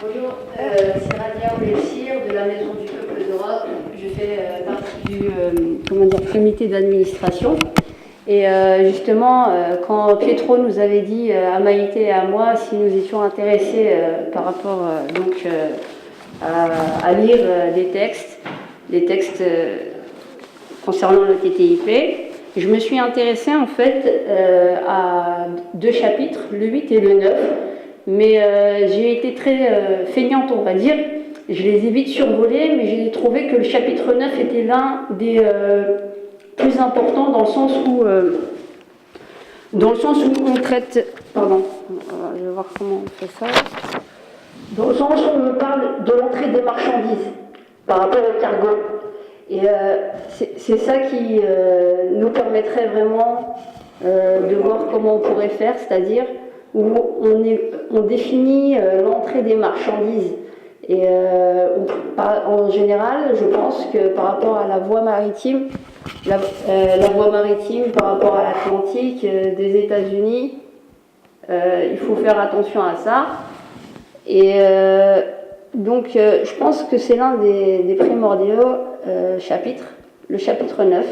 Bonjour, c'est Radia Oulessir de la Maison du Peuple d'Europe. Je fais partie du comité d'administration. Et justement, quand Pietro nous avait dit à Maïté et à moi si nous étions intéressés par rapport à lire des textes concernant le TTIP, je me suis intéressée en fait à deux chapitres, le 8 et le 9. Mais j'ai été très feignante, on va dire. Je les ai vite survolés, mais j'ai trouvé que le chapitre 9 était l'un des plus importants dans le sens où on traite... Pardon, je vais voir comment on fait ça. Dans le sens où on parle de l'entrée des marchandises par rapport au cargo. Et c'est ça qui nous permettrait vraiment de voir comment on pourrait faire, c'est-à-dire où on définit l'entrée des marchandises. Et en général, je pense que par rapport à la voie maritime, la voie maritime par rapport à l'Atlantique des États-Unis, il faut faire attention à ça. Et donc, je pense que c'est l'un des primordiaux chapitres, le chapitre 9.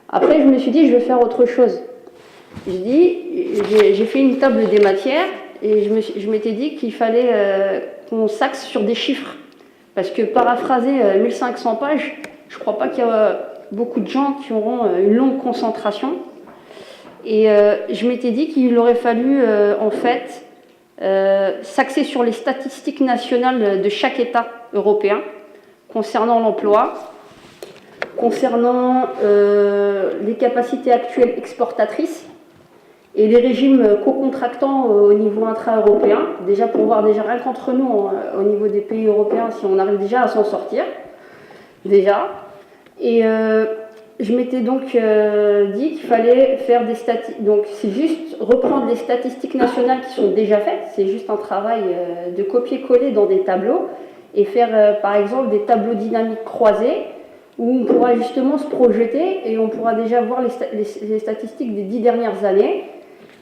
Après, je me suis dit, je vais faire autre chose. J'ai fait une table des matières et je m'étais dit qu'il fallait qu'on s'axe sur des chiffres. Parce que paraphraser 1500 pages, je ne crois pas qu'il y a beaucoup de gens qui auront une longue concentration. Et je m'étais dit qu'il aurait fallu en fait s'axer sur les statistiques nationales de chaque État européen concernant l'emploi, concernant les capacités actuelles exportatrices et les régimes co-contractants au niveau intra-européen, déjà pour voir déjà rien qu'entre nous, au niveau des pays européens, si on arrive déjà à s'en sortir, déjà. Et je m'étais donc dit qu'il fallait faire des statistiques, donc c'est juste reprendre les statistiques nationales qui sont déjà faites, c'est juste un travail de copier-coller dans des tableaux, et faire par exemple des tableaux dynamiques croisés, où on pourra justement se projeter, et on pourra déjà voir les statistiques des 10 dernières années.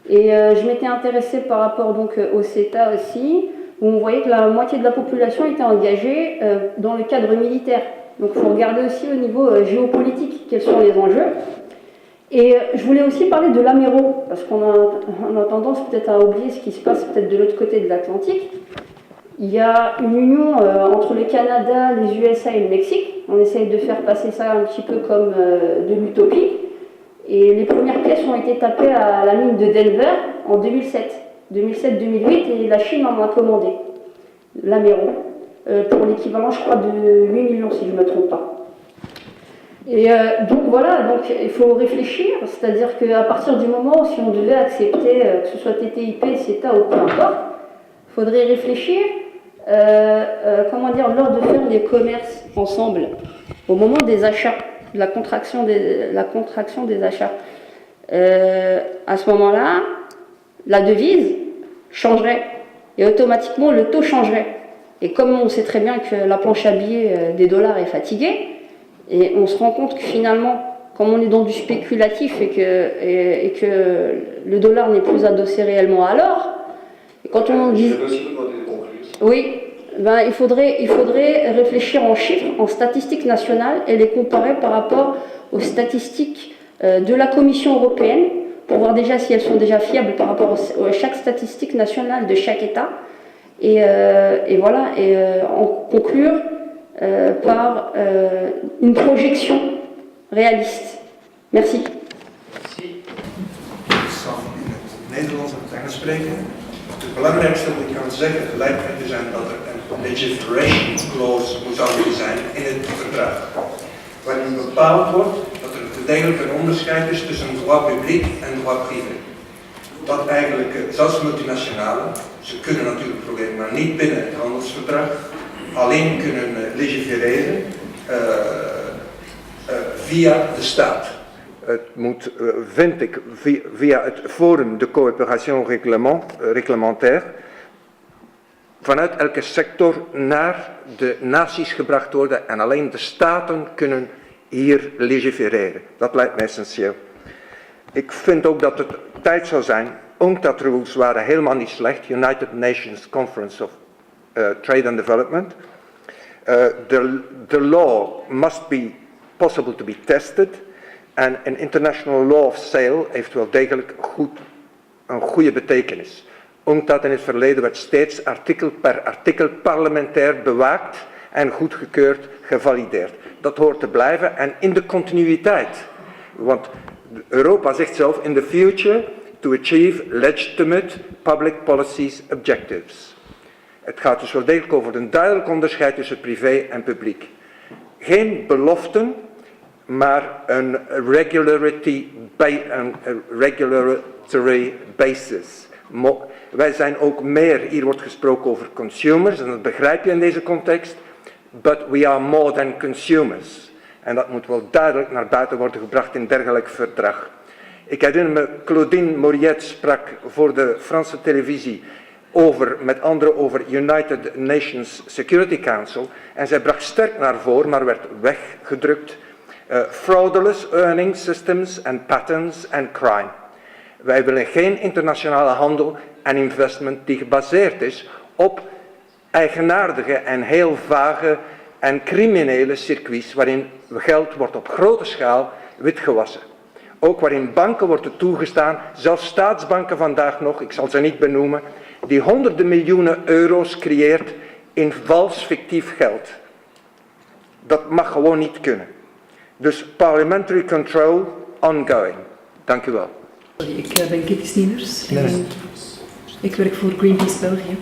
Et je m'étais intéressée par rapport donc au CETA aussi, où on voyait que la moitié de la population était engagée dans le cadre militaire. Donc il faut regarder aussi au niveau géopolitique quels sont les enjeux. Et je voulais aussi parler de l'AMERO, parce qu'on a tendance peut-être à oublier ce qui se passe peut-être de l'autre côté de l'Atlantique. Il y a une union entre le Canada, les USA et le Mexique. On essaye de faire passer ça un petit peu comme de l'utopie. Et les premières pièces ont été tapées à la mine de Denver en 2007. 2007-2008, et la Chine en a commandé, l'AMERO, pour l'équivalent, je crois, de 8 millions, si je ne me trompe pas. Et donc voilà, donc, il faut réfléchir, c'est-à-dire qu'à partir du moment où si on devait accepter, que ce soit TTIP, CETA ou peu importe, il faudrait réfléchir, lors de faire des commerces ensemble, au moment des achats, de la contraction des achats. À ce moment-là, la devise changerait et automatiquement le taux changerait. Et comme on sait très bien que la planche à billets des dollars est fatiguée, et on se rend compte que finalement, comme on est dans du spéculatif et que le dollar n'est plus adossé réellement à l'or, et quand on dit... Oui, ben, il faudrait réfléchir en chiffres, en statistiques nationales et les comparer par rapport aux statistiques de la Commission européenne pour voir déjà si elles sont déjà fiables par rapport à chaque statistique nationale de chaque État. Et voilà, et en conclure par une projection réaliste. Merci. Merci. Ik zal in het Nederlands en het Engels spreken. Het belangrijkste wat ik kan zeggen gelijk zijn dat er een legislation clause moet zouden zijn in het verdrag. Waarin bepaald wordt dat er degelijk een onderscheid is tussen droit public en droit privé. Dat eigenlijk, zelfs multinationalen, ze kunnen natuurlijk proberen, maar niet binnen het handelsverdrag, alleen kunnen legifereren via de staat. Het moet, vind ik, via het Forum de Coopération Réglementaire vanuit elke sector naar de naties gebracht worden en alleen de staten kunnen hier legifereren. Dat lijkt me essentieel. Ik vind ook dat het tijd zou zijn, UNCTAD rules waren helemaal niet slecht, United Nations Conference of trade and development. The law must be possible to be tested. En een international law of sale heeft wel degelijk een goede betekenis. Omdat in het verleden werd steeds artikel per artikel parlementair bewaakt en goedgekeurd, gevalideerd. Dat hoort te blijven en in de continuïteit. Want Europa zegt zelf in the future to achieve legitimate public policies objectives. Het gaat dus wel degelijk over een duidelijk onderscheid tussen privé en publiek. Geen beloften, maar een regulatory basis. Wij zijn ook meer, hier wordt gesproken over consumers, en dat begrijp je in deze context, but we are more than consumers. En dat moet wel duidelijk naar buiten worden gebracht in dergelijk verdrag. Ik herinner me, Claudine Moriette sprak voor de Franse televisie met anderen over United Nations Security Council en zij bracht sterk naar voren, maar werd weggedrukt, fraudulous earning systems and patterns and crime. Wij willen geen internationale handel en investment die gebaseerd is op eigenaardige en heel vage en criminele circuits waarin geld wordt op grote schaal witgewassen. Ook waarin banken worden toegestaan, zelfs staatsbanken vandaag nog, ik zal ze niet benoemen, die honderden miljoenen euro's creëert in vals fictief geld. Dat mag gewoon niet kunnen. Dus parliamentary control ongoing. Dank u wel. Ik ben Kitty Snieders en ik werk voor Greenpeace België.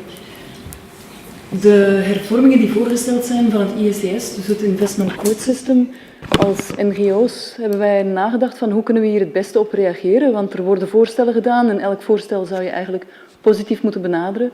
De hervormingen die voorgesteld zijn van het ISDS, dus het Investment Court System, als NGO's hebben wij nagedacht van hoe kunnen we hier het beste op reageren, want er worden voorstellen gedaan en elk voorstel zou je eigenlijk positief moeten benaderen.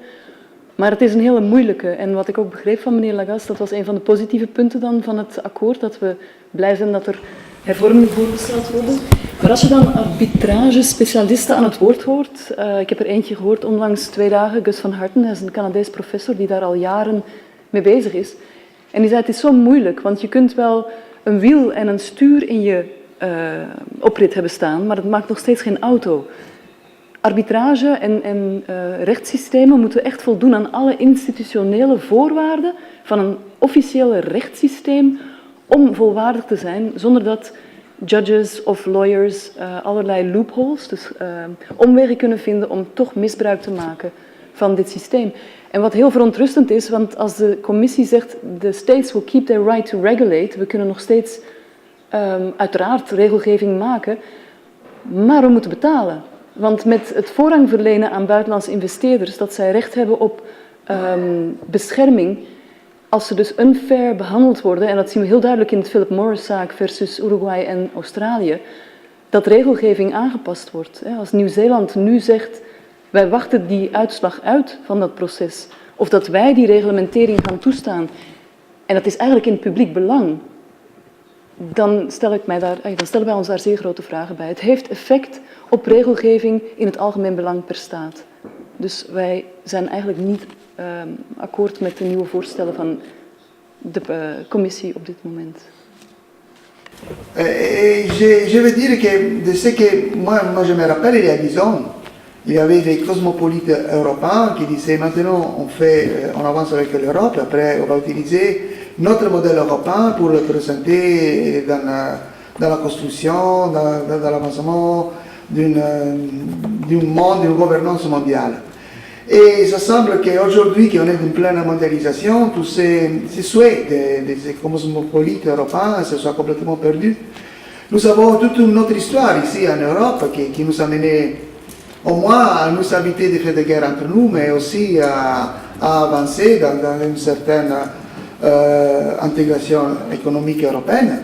Maar het is een hele moeilijke en wat ik ook begreep van meneer Lagasse, dat was een van de positieve punten dan van het akkoord, dat we blij zijn dat er hervormingen voorgesteld worden. Maar als je dan arbitrage-specialisten aan het woord hoort, ik heb er eentje gehoord onlangs 2 dagen, Gus van Harten, hij is een Canadees professor die daar al jaren mee bezig is. En die zei het is zo moeilijk, want je kunt wel een wiel en een stuur in je oprit hebben staan, maar het maakt nog steeds geen auto. Arbitrage en rechtssystemen moeten echt voldoen aan alle institutionele voorwaarden van een officiële rechtssysteem om volwaardig te zijn, zonder dat judges of lawyers allerlei loopholes, dus omwegen kunnen vinden om toch misbruik te maken van dit systeem. En wat heel verontrustend is, want als de commissie zegt the states will keep their right to regulate, we kunnen nog steeds uiteraard regelgeving maken, maar we moeten betalen. Want met het voorrang verlenen aan buitenlandse investeerders, dat zij recht hebben op bescherming, als ze dus unfair behandeld worden, en dat zien we heel duidelijk in het Philip Morris-zaak versus Uruguay en Australië, dat regelgeving aangepast wordt. Als Nieuw-Zeeland nu zegt, wij wachten die uitslag uit van dat proces, of dat wij die reglementering gaan toestaan, en dat is eigenlijk in het publiek belang, dan stellen wij ons daar zeer grote vragen bij. Het heeft effect op regelgeving in het algemeen belang per staat. Dus wij zijn eigenlijk niet akkoord met de nieuwe voorstellen van de commissie op dit moment. Je veux dire que de ce que moi je me rappelle il y a 10 ans, il y avait des cosmopolites européens qui disaient maintenant on avance avec l'Europe, après on va utiliser notre modèle européen pour le présenter dans la construction, dans l'avancement d'un monde, d'une gouvernance mondiale. Et ça semble qu'aujourd'hui, qu'on est en pleine mondialisation, tous ces souhaits des cosmopolites européens se soient complètement perdus. Nous avons toute une autre histoire ici en Europe qui nous a mené au moins à nous éviter des faits de guerre entre nous, mais aussi à avancer dans une certaine intégration économique européenne,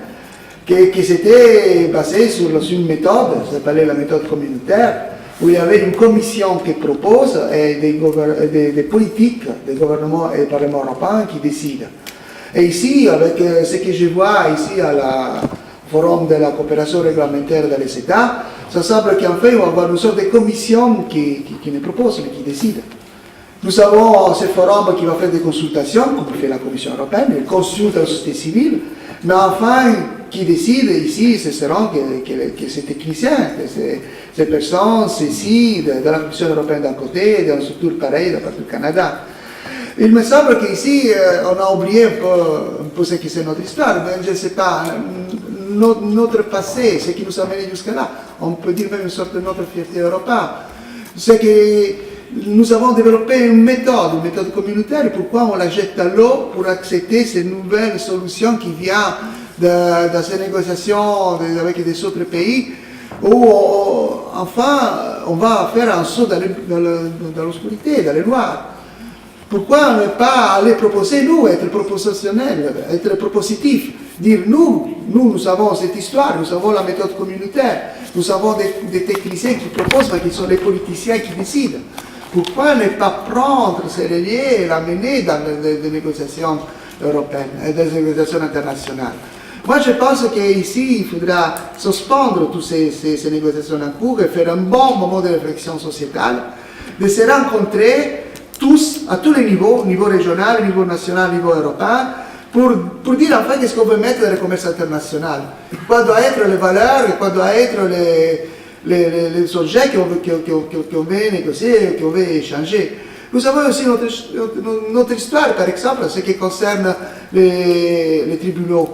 qui s'était basée sur une méthode, qui s'appelait la méthode communautaire, où il y avait une commission qui propose et des politiques des gouvernements et des parlements européens qui décident. Et ici, avec ce que je vois ici à la forum de la coopération réglementaire dans les États, ça semble qu'en fait, on va avoir une sorte de commission qui ne propose, mais qui décide. Nous avons ce forum qui va faire des consultations, comme fait la Commission européenne, elle consulte la société civile, mais enfin, qui décide ici, ce seront que ces techniciens, que ces personnes ici, de la Commission européenne d'un côté, et dans une structure pareille de partout au Canada. Il me semble qu'ici, on a oublié un peu ce que c'est notre histoire, mais je ne sais pas, notre passé, ce qui nous a mené jusqu'à là, on peut dire même une sorte de notre fierté européenne. C'est que nous avons développé une méthode communautaire, pourquoi on la jette à l'eau pour accepter ces nouvelles solutions qui viennent de ces négociations avec des autres pays, où enfin on va faire un saut dans l'obscurité, dans le noir. Pourquoi ne pas aller proposer, nous, être propositionnels, être propositifs, dire nous avons cette histoire, nous avons la méthode communautaire, nous avons des techniciens qui proposent, mais qui sont les politiciens qui décident. Pourquoi ne pas prendre ces reliés et l'amener dans des négociations européennes et des négociations internationales? Moi, je pense qu'ici, il faudra suspendre toutes ces négociations en cours et faire un bon moment de réflexion sociétale, de se rencontrer tous, à tous les niveaux, niveau régional, niveau national, niveau européen, pour dire en fait qu'est-ce qu'on veut mettre dans le commerce international. Quoi doit être les valeurs, quoi doit être les objets qu'on veut négocier, qu'on veut échanger. Nous avons aussi notre histoire, par exemple, ce qui concerne les tribunaux.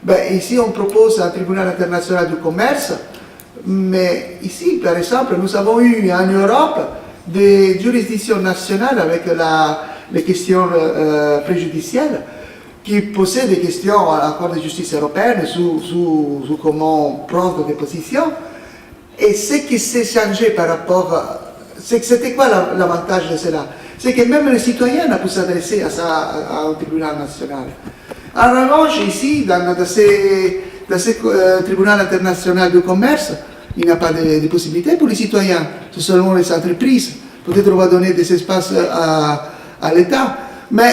Ben, ici, on propose un tribunal international du commerce, mais ici, par exemple, nous avons eu en Europe des juridictions nationales avec les questions préjudicielles qui posaient des questions à la Cour de justice européenne sur comment prendre des positions. Et ce qui s'est changé par rapport à... C'était quoi l'avantage de cela? C'est que même les citoyens n'ont pu s'adresser à un tribunal national. En revanche, ici, dans ce tribunal international du commerce, il n'y a pas de possibilité pour les citoyens, c'est seulement les entreprises. Peut-être on va donner des espaces à l'État. Mais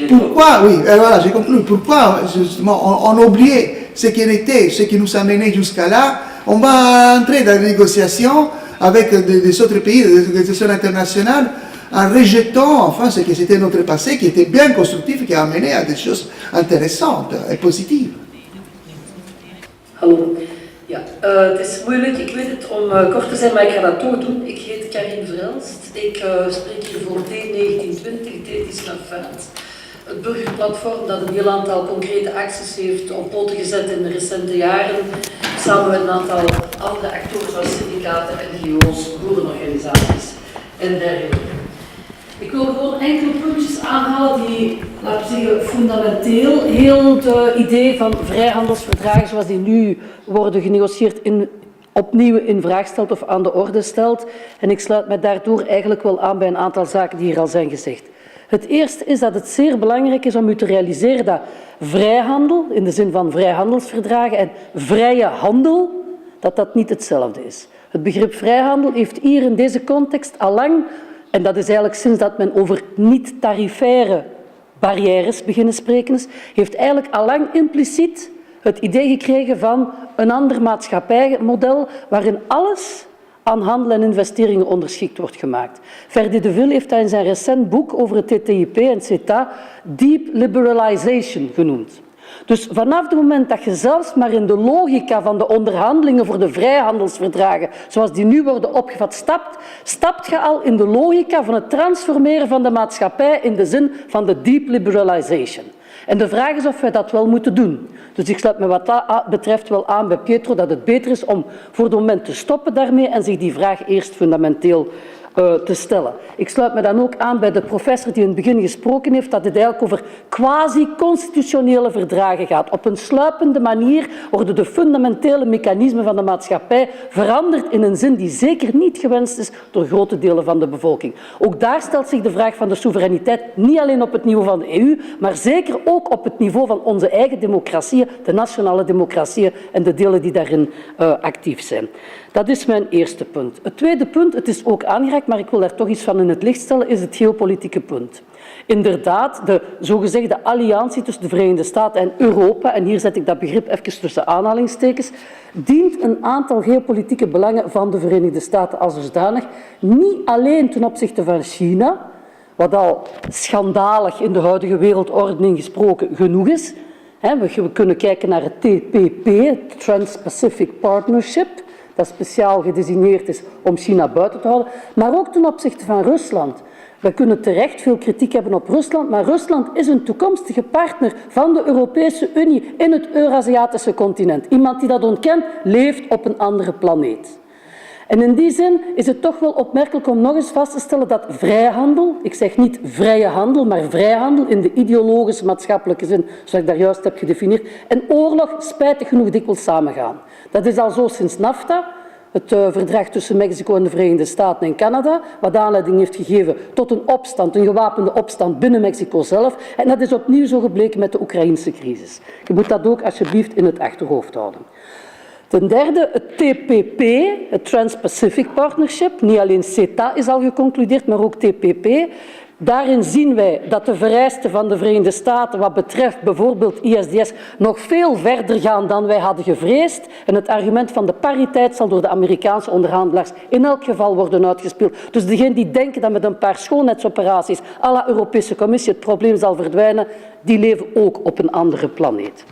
pourquoi, oui, voilà, j'ai compris, pourquoi justement on a oublié ce qui nous a mené jusqu'à là? On va entrer dans des négociations avec des autres pays, des négociations internationales, en rejetant enfin ce que c'était notre passé, qui était bien constructif, qui a amené à des choses intéressantes et positives. Hallo. Ja, het is moeilijk, ik weet het, om kort te zijn, maar ik ga dat toch doen. Ik heet Karin Verhelst, ik spreek hier voor D1920, dit is naar Feit. Het burgerplatform dat een heel aantal concrete acties heeft op poten gezet in de recente jaren, samen met een aantal andere actoren zoals syndicaten, NGO's, boerenorganisaties en dergelijke. Ik wil gewoon enkele puntjes aanhalen die, laten we zeggen, fundamenteel heel het idee van vrijhandelsverdragen zoals die nu worden genegocieerd opnieuw in vraag stelt of aan de orde stelt. En ik sluit me daardoor eigenlijk wel aan bij een aantal zaken die hier al zijn gezegd. Het eerste is dat het zeer belangrijk is om u te realiseren dat vrijhandel, in de zin van vrijhandelsverdragen en vrije handel, dat niet hetzelfde is. Het begrip vrijhandel heeft hier in deze context allang, en dat is eigenlijk sinds dat men over niet-tarifaire barrières beginnen spreken is, heeft eigenlijk allang impliciet het idee gekregen van een ander maatschappijmodel waarin alles aan handel en investeringen onderschikt wordt gemaakt. Ferdi de Ville heeft dat in zijn recent boek over het TTIP en CETA deep liberalization genoemd. Dus vanaf het moment dat je zelfs maar in de logica van de onderhandelingen voor de vrijhandelsverdragen, zoals die nu worden opgevat, stapt je al in de logica van het transformeren van de maatschappij in de zin van de deep liberalization. En de vraag is of wij dat wel moeten doen. Dus ik sluit me wat dat betreft wel aan bij Pietro dat het beter is om voor het moment te stoppen daarmee en zich die vraag eerst fundamenteel te stellen. Ik sluit me dan ook aan bij de professor die in het begin gesproken heeft dat het eigenlijk over quasi-constitutionele verdragen gaat. Op een sluipende manier worden de fundamentele mechanismen van de maatschappij veranderd in een zin die zeker niet gewenst is door grote delen van de bevolking. Ook daar stelt zich de vraag van de soevereiniteit niet alleen op het niveau van de EU, maar zeker ook op het niveau van onze eigen democratieën, de nationale democratieën en de delen die daarin actief zijn. Dat is mijn eerste punt. Het tweede punt, het is ook aangeraakt, maar ik wil daar toch iets van in het licht stellen, is het geopolitieke punt. Inderdaad, de zogezegde alliantie tussen de Verenigde Staten en Europa, en hier zet ik dat begrip even tussen aanhalingstekens, dient een aantal geopolitieke belangen van de Verenigde Staten als dusdanig, niet alleen ten opzichte van China, wat al schandalig in de huidige wereldordening gesproken genoeg is. We kunnen kijken naar het TPP, het Trans-Pacific Partnership, dat speciaal gedesigneerd is om China buiten te houden, maar ook ten opzichte van Rusland. We kunnen terecht veel kritiek hebben op Rusland, maar Rusland is een toekomstige partner van de Europese Unie in het Eurasiatische continent. Iemand die dat ontkent, leeft op een andere planeet. En in die zin is het toch wel opmerkelijk om nog eens vast te stellen dat vrijhandel, ik zeg niet vrije handel, maar vrijhandel in de ideologische maatschappelijke zin, zoals ik daar juist heb gedefinieerd, en oorlog spijtig genoeg dikwijls samengaan. Dat is al zo sinds NAFTA, het verdrag tussen Mexico en de Verenigde Staten en Canada, wat aanleiding heeft gegeven tot een opstand, een gewapende opstand binnen Mexico zelf. En dat is opnieuw zo gebleken met de Oekraïnse crisis. Je moet dat ook alsjeblieft in het achterhoofd houden. Ten derde, het TPP, het Trans-Pacific Partnership. Niet alleen CETA is al geconcludeerd, maar ook TPP. Daarin zien wij dat de vereisten van de Verenigde Staten wat betreft bijvoorbeeld ISDS nog veel verder gaan dan wij hadden gevreesd. En het argument van de pariteit zal door de Amerikaanse onderhandelaars in elk geval worden uitgespeeld. Dus degenen die denken dat met een paar schoonheidsoperaties à la Europese Commissie het probleem zal verdwijnen, die leven ook op een andere planeet.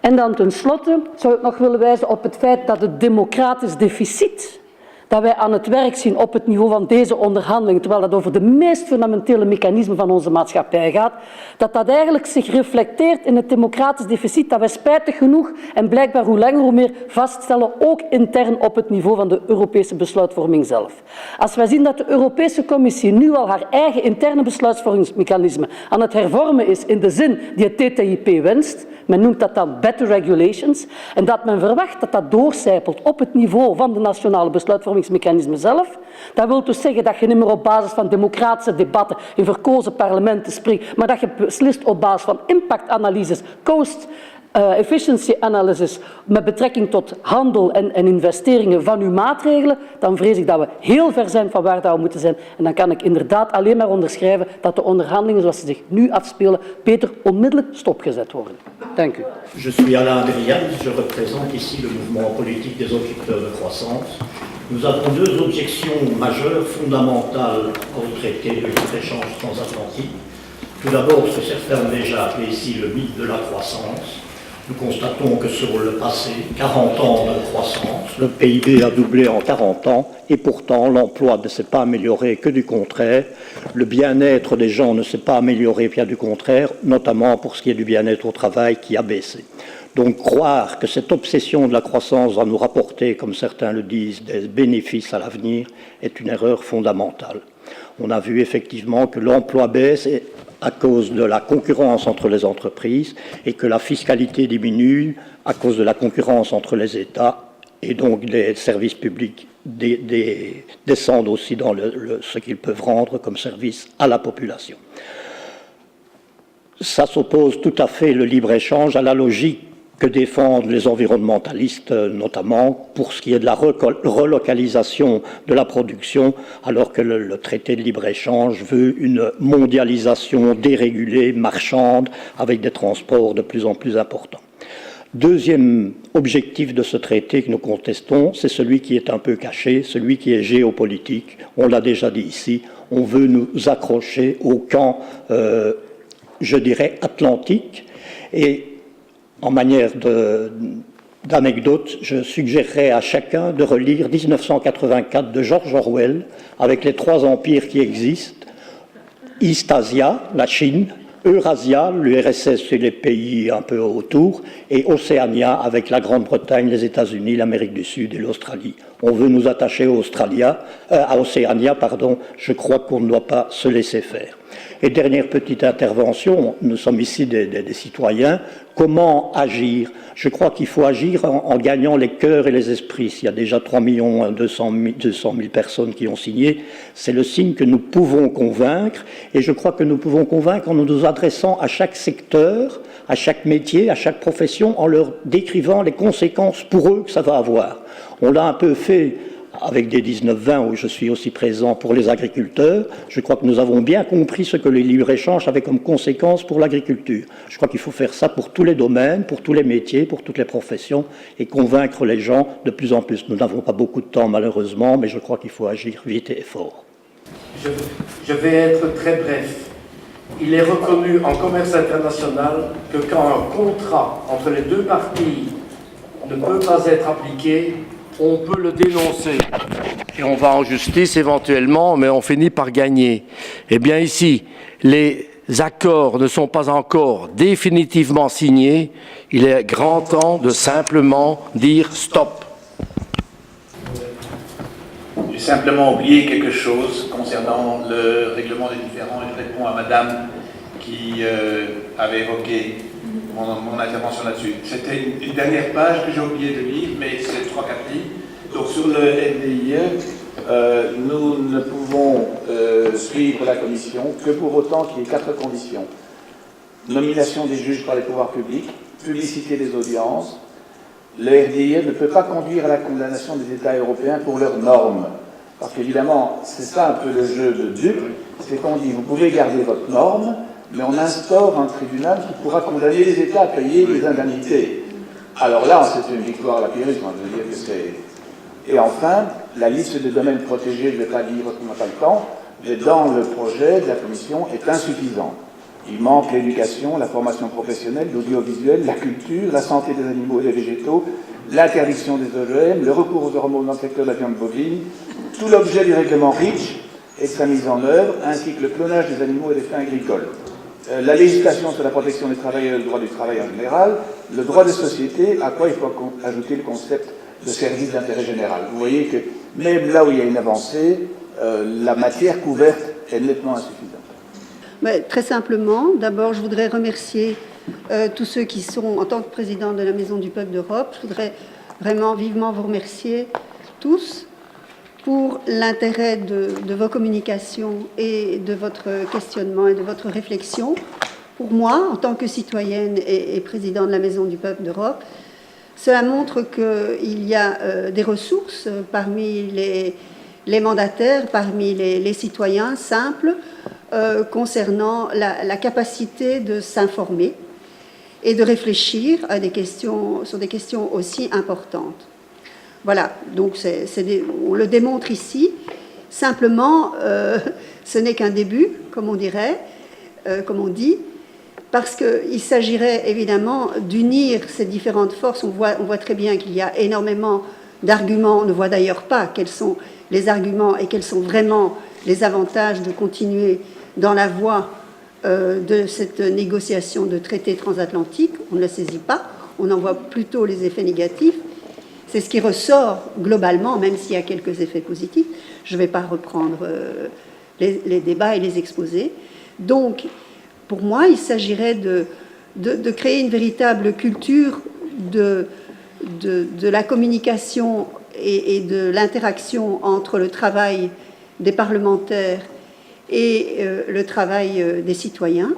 En dan tenslotte zou ik nog willen wijzen op het feit dat het democratisch deficit dat wij aan het werk zien op het niveau van deze onderhandelingen, terwijl het over de meest fundamentele mechanismen van onze maatschappij gaat, dat dat eigenlijk zich reflecteert in het democratisch deficit dat wij spijtig genoeg en blijkbaar hoe langer hoe meer vaststellen, ook intern op het niveau van de Europese besluitvorming zelf. Als wij zien dat de Europese Commissie nu al haar eigen interne besluitvormingsmechanismen aan het hervormen is in de zin die het TTIP wenst, men noemt dat dan better regulations, en dat men verwacht dat dat doorcijpelt op het niveau van de nationale besluitvormingsmechanismen zelf. Dat wil dus zeggen dat je niet meer op basis van democratische debatten in verkozen parlementen spreekt, maar dat je beslist op basis van impactanalyses, cost efficiency analysis met betrekking tot handel en investeringen van uw maatregelen, dan vrees ik dat we heel ver zijn van waar dat we moeten zijn. En dan kan ik inderdaad alleen maar onderschrijven dat de onderhandelingen zoals ze zich nu afspelen beter onmiddellijk stopgezet worden. Dank u. Je suis Alain Adrians, je représente ici le mouvement politique des objecteurs de croissance. Nous avons deux objections majeures, fondamentales au traité de libre-échange transatlantique. Tout d'abord, ce que certains ont déjà appelé ici le mythe de la croissance. Nous constatons que sur le passé, 40 ans de croissance, le PIB a doublé en 40 ans et pourtant l'emploi ne s'est pas amélioré, que du contraire. Le bien-être des gens ne s'est pas amélioré, bien du contraire, notamment pour ce qui est du bien-être au travail qui a baissé. Donc croire que cette obsession de la croissance va nous rapporter, comme certains le disent, des bénéfices à l'avenir est une erreur fondamentale. On a vu effectivement que l'emploi baisse à cause de la concurrence entre les entreprises et que la fiscalité diminue à cause de la concurrence entre les États et donc les services publics descendent aussi dans ce qu'ils peuvent rendre comme service à la population. Ça s'oppose tout à fait, le libre-échange, à la logique que défendent les environnementalistes, notamment pour ce qui est de la relocalisation de la production, alors que le traité de libre-échange veut une mondialisation dérégulée, marchande, avec des transports de plus en plus importants. Deuxième objectif de ce traité que nous contestons, c'est celui qui est un peu caché, celui qui est géopolitique. On l'a déjà dit ici, on veut nous accrocher au camp, je dirais, atlantique. Et en manière d'anecdote, je suggérerais à chacun de relire 1984 de George Orwell, avec les trois empires qui existent, East-Asia, la Chine, Eurasia, l'URSS et les pays un peu autour, et Océania avec la Grande-Bretagne, les États-Unis, l'Amérique du Sud et l'Australie. On veut nous attacher à Océania, je crois qu'on ne doit pas se laisser faire. Et dernière petite intervention, nous sommes ici des citoyens, comment agir? Je crois qu'il faut agir en gagnant les cœurs et les esprits. S'il y a déjà 3 200 000 personnes qui ont signé, c'est le signe que nous pouvons convaincre, et je crois que nous pouvons convaincre en nous adressant à chaque secteur, à chaque métier, à chaque profession, en leur décrivant les conséquences pour eux que ça va avoir. On l'a un peu fait avec des 19-20 où je suis aussi présent pour les agriculteurs. Je crois que nous avons bien compris ce que le libre-échange avait comme conséquence pour l'agriculture. Je crois qu'il faut faire ça pour tous les domaines, pour tous les métiers, pour toutes les professions et convaincre les gens de plus en plus. Nous n'avons pas beaucoup de temps malheureusement, mais je crois qu'il faut agir vite et fort. Je vais être très bref. Il est reconnu en commerce international que quand un contrat entre les deux parties ne peut pas être appliqué, on peut le dénoncer. Et on va en justice éventuellement, mais on finit par gagner. Eh bien ici, les accords ne sont pas encore définitivement signés. Il est grand temps de simplement dire stop. J'ai simplement oublié quelque chose concernant le règlement des différends et je réponds à Madame qui avait évoqué mon intervention là-dessus. C'était une dernière page que j'ai oublié de lire, mais c'est 3-4 lignes. Donc sur le RDIE, nous ne pouvons suivre la commission que pour autant qu'il y ait 4 conditions. Nomination des juges par les pouvoirs publics, publicité des audiences. Le RDIE ne peut pas conduire à la condamnation des États européens pour leurs normes. Parce qu'évidemment, c'est ça un peu le jeu de Dupe, c'est qu'on dit vous pouvez garder votre norme, mais on instaure un tribunal qui pourra condamner les États à payer des indemnités. Alors là, c'est une victoire à la Pyrrhus, je veux dire que c'est... Et enfin, la liste des domaines protégés, je ne vais pas lire parce qu'on n'a pas le temps, mais dans le projet de la Commission est insuffisante. Il manque l'éducation, la formation professionnelle, l'audiovisuel, la culture, la santé des animaux et des végétaux, l'interdiction des OGM, le recours aux hormones dans le secteur de la viande bovine, tout l'objet du règlement REACH et sa mise en œuvre, ainsi que le clonage des animaux et des fins agricoles. La législation sur la protection des travailleurs et le droit du travail en général, le droit des sociétés, à quoi il faut ajouter le concept de service d'intérêt général. Vous voyez que même là où il y a une avancée, la matière couverte est nettement insuffisante. Mais, très simplement, d'abord, je voudrais remercier tous ceux qui sont, en tant que président de la Maison du Peuple d'Europe, je voudrais vraiment vivement vous remercier tous pour l'intérêt de vos communications et de votre questionnement et de votre réflexion. Pour moi, en tant que citoyenne et président de la Maison du Peuple d'Europe, cela montre qu'il y a des ressources parmi les mandataires, parmi les citoyens simples, concernant la capacité de s'informer et de réfléchir à sur des questions aussi importantes. Voilà, donc on le démontre ici. Simplement, ce n'est qu'un début, comme on dirait, comme on dit, parce qu'il s'agirait évidemment d'unir ces différentes forces. On voit très bien qu'il y a énormément d'arguments. On ne voit d'ailleurs pas quels sont les arguments et quels sont vraiment les avantages de continuer dans la voie de cette négociation de traité transatlantique. On ne la saisit pas, on en voit plutôt les effets négatifs. C'est ce qui ressort globalement, même s'il y a quelques effets positifs. Je ne vais pas reprendre les débats et les exposer. Donc, pour moi, il s'agirait de créer une véritable culture de la communication et de l'interaction entre le travail des parlementaires et le travail des citoyens.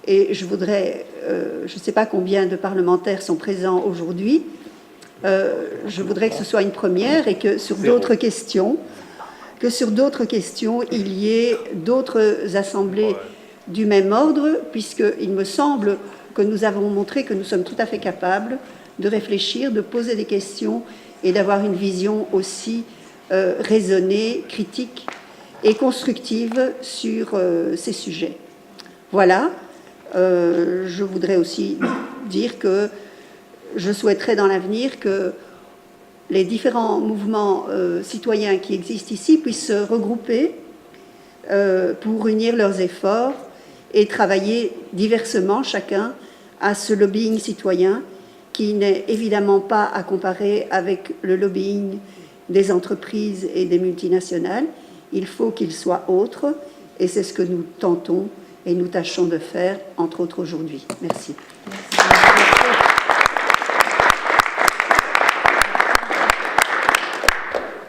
Et je voudrais, je ne sais pas combien de parlementaires sont présents aujourd'hui, je voudrais que ce soit une première et que sur d'autres questions, il y ait d'autres assemblées du même ordre, puisqu'il me semble que nous avons montré que nous sommes tout à fait capables de réfléchir, de poser des questions et d'avoir une vision aussi raisonnée, critique et constructive sur ces sujets. Voilà. Je voudrais aussi dire que je souhaiterais dans l'avenir que les différents mouvements citoyens qui existent ici puissent se regrouper pour unir leurs efforts et travailler diversement chacun à ce lobbying citoyen qui n'est évidemment pas à comparer avec le lobbying des entreprises et des multinationales. Il faut qu'il soit autre et c'est ce que nous tentons et nous tâchons de faire, entre autres aujourd'hui. Merci.